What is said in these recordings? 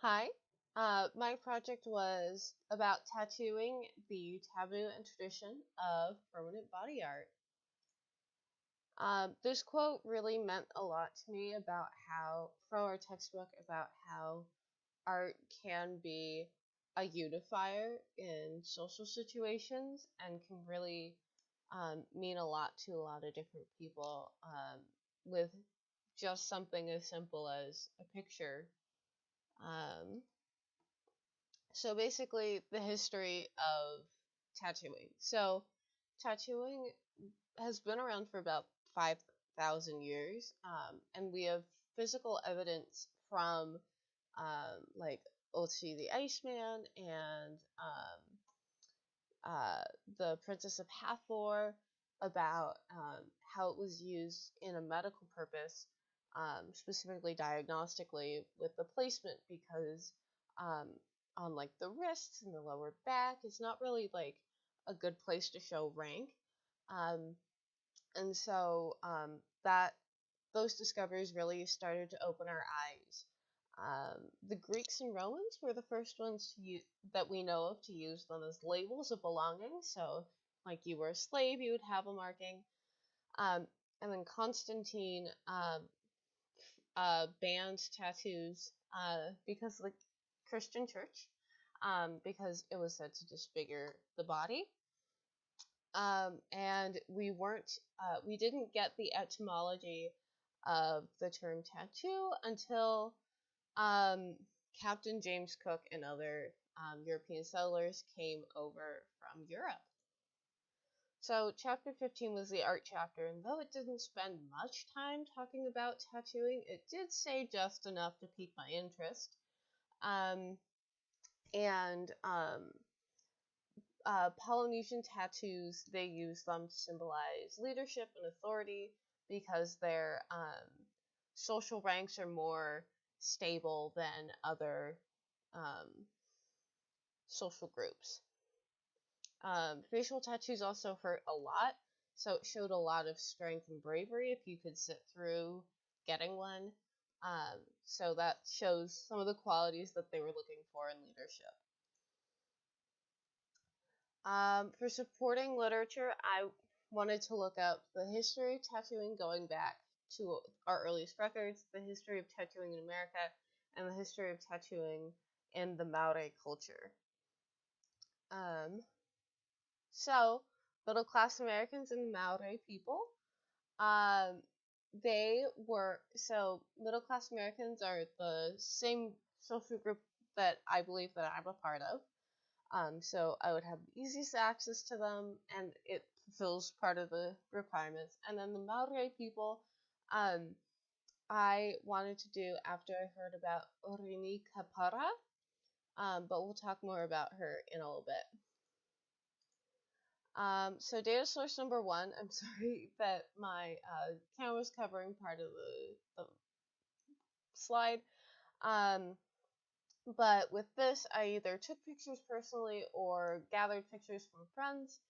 Hi. My project was about tattooing the taboo and tradition of permanent body art. This quote really meant a lot to me about from our textbook, about how art can be a unifier in social situations and can really mean a lot to a lot of different people with just something as simple as a picture. Um, So basically, the history of tattooing. So, tattooing has been around for about 5,000 years, and we have physical evidence from like Ochi the Iceman and the Princess of Hathor about how it was used in a medical purpose, specifically diagnostically with the placement, because um, on like the wrists and the lower back, it's not really like a good place to show rank, um, and so that those discoveries really started to open our eyes. The Greeks and Romans were the first ones that we know of to use them as labels of belonging. So, like you were a slave, you would have a marking. Um, and then Constantine banned tattoos because of the Christian church, because it was said to disfigure the body. And we didn't get the etymology of the term tattoo until Captain James Cook and other European settlers came over from Europe. So, chapter 15 was the art chapter, and though it didn't spend much time talking about tattooing, it did say just enough to pique my interest. Um, and Polynesian tattoos, they use them to symbolize leadership and authority because their social ranks are more stable than other um, social groups. Facial tattoos also hurt a lot, so it showed a lot of strength and bravery if you could sit through getting one. So that shows some of the qualities that they were looking for in leadership. For supporting literature, I wanted to look up the history of tattooing going back to our earliest records, the history of tattooing in America, and the history of tattooing in the Maori culture. Um, so, middle class Americans and Maori people, um, middle class Americans are the same social group that I believe that I'm a part of. So I would have easiest access to them, and it fulfills part of the requirements. And then the Maori people, I wanted to do after I heard about Orini Kapara, but we'll talk more about her in a little bit. So data source number one, I'm sorry that my camera's covering part of the slide. But with this, I either took pictures personally or gathered pictures from friends.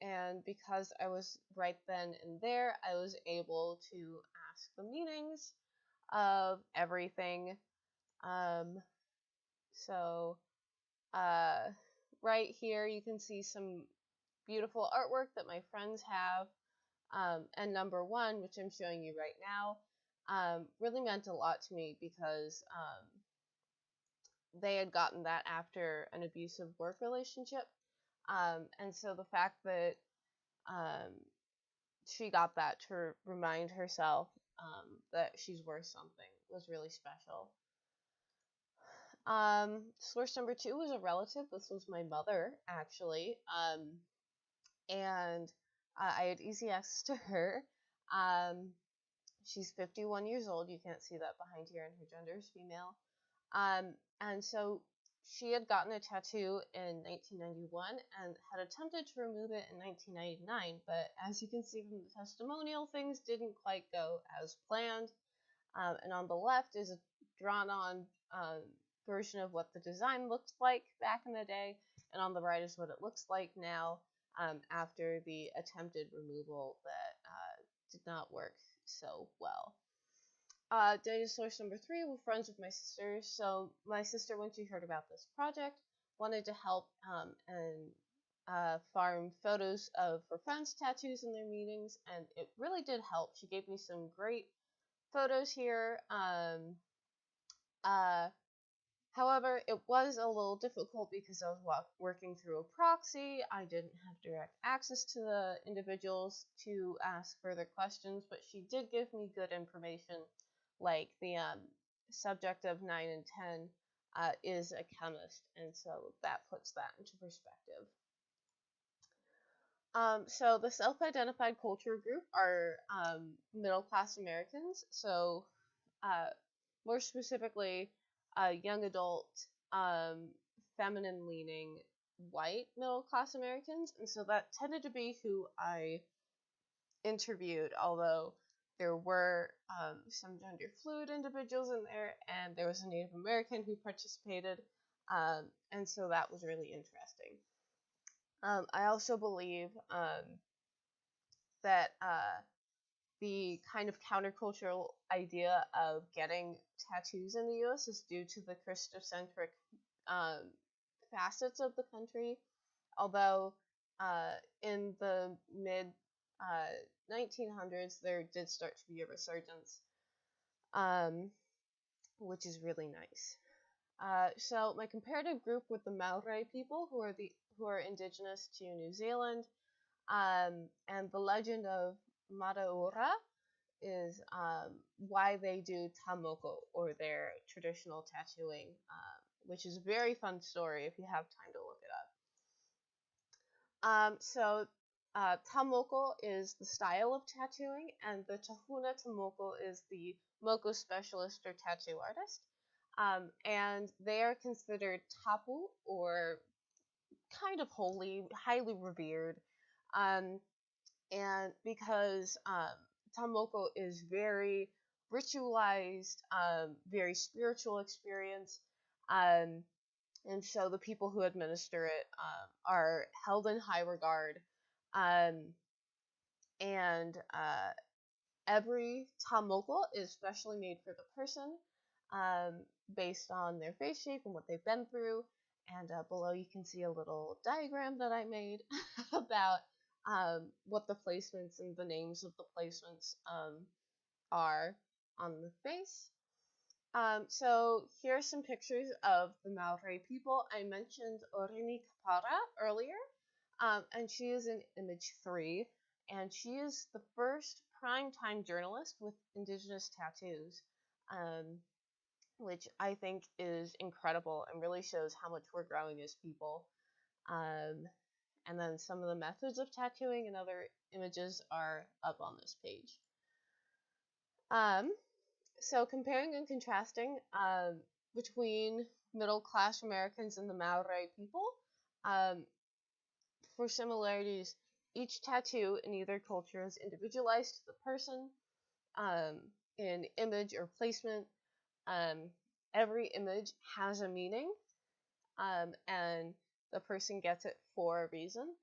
And because I was right then and there, I was able to ask the meanings of everything. Um, so, right here, you can see some beautiful artwork that my friends have. And number one, which I'm showing you right now, really meant a lot to me because they had gotten that after an abusive work relationship. And so the fact that um, she got that to remind herself that she's worth something was really special. Source number two was a relative. This was my mother, actually. And I had easy access to her. She's 51 years old. You can't see that behind here, and her gender is female. And so she had gotten a tattoo in 1991 and had attempted to remove it in 1999, but as you can see from the testimonial, things didn't quite go as planned. And on the left is a drawn-on version of what the design looked like back in the day, and on the right is what it looks like now after the attempted removal that did not work so well. Data source number 3, we're friends with my sister. So my sister, when she heard about this project, wanted to help and farm photos of her friends' tattoos in their meetings, and it really did help. She gave me some great photos here. Uh, However, it was a little difficult because I was working through a proxy. I didn't have direct access to the individuals to ask further questions, but she did give me good information, like the subject of 9 and 10 is a chemist, and so that puts that into perspective. So the self-identified culture group are middle-class Americans, so more specifically, young adult, feminine-leaning, white middle-class Americans, and so that tended to be who I interviewed, although there were some gender-fluid individuals in there, and there was a Native American who participated, and so that was really interesting. I also believe that the kind of countercultural idea of getting tattoos in the U.S. is due to the Christocentric facets of the country. Although in the mid 1900s there did start to be a resurgence, which is really nice. So my comparative group with the Maori people, who are indigenous to New Zealand, and the legend of Mataura is why they do tamoko, or their traditional tattooing, which is a very fun story if you have time to look it up. Tamoko is the style of tattooing, and the Tahuna Tamoko is the moko specialist or tattoo artist. And they are considered tapu, or kind of holy, highly revered. And because Tamoko is very ritualized, very spiritual experience, and so the people who administer it are held in high regard, and every Tamoko is specially made for the person, based on their face shape and what they've been through. And below you can see a little diagram that I made about what the placements and the names of the placements are on the face. So here are some pictures of the Maori people. I mentioned Orini Kapara earlier, and she is in image 3, and she is the first primetime journalist with indigenous tattoos, which I think is incredible and really shows how much we're growing as people. And then some of the methods of tattooing and other images are up on this page. So comparing and contrasting between middle-class Americans and the Maori people, for similarities, each tattoo in either culture is individualized to the person, in image or placement. Every image has a meaning, and the person gets it for a reason.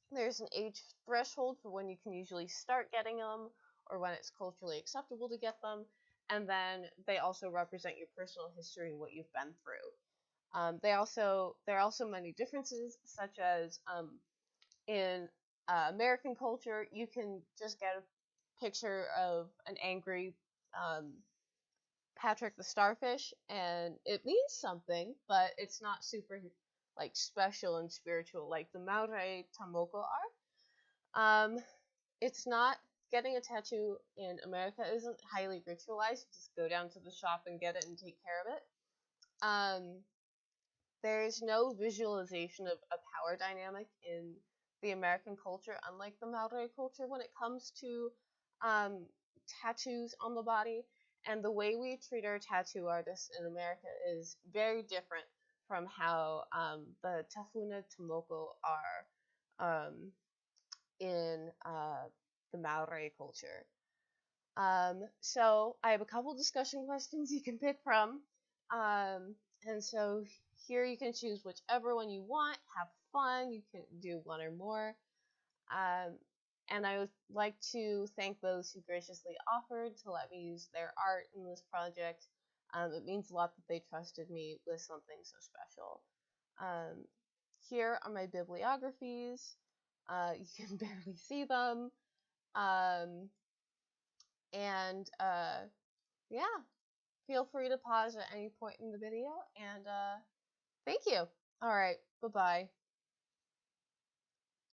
There's an age threshold for when you can usually start getting them, or when it's culturally acceptable to get them, and then they also represent your personal history and what you've been through. There are also many differences, such as in American culture, you can just get a picture of an angry Patrick the Starfish, and it means something, but it's not super like special and spiritual like the Maori Tamoko are. It's not Getting a tattoo in America isn't highly ritualized. You just go down to the shop and get it and take care of it. There's no visualization of a power dynamic in the American culture, unlike the Maori culture, when it comes to tattoos on the body. And the way we treat our tattoo artists in America is very different from how the Tahuna Tamoko are in the Maori culture. So I have a couple discussion questions you can pick from. And so here you can choose whichever one you want. Have fun. You can do one or more. And I would like to thank those who graciously offered to let me use their art in this project. It means a lot that they trusted me with something so special. Here are my bibliographies. You can barely see them. Yeah, feel free to pause at any point in the video, and thank you. All right, bye-bye.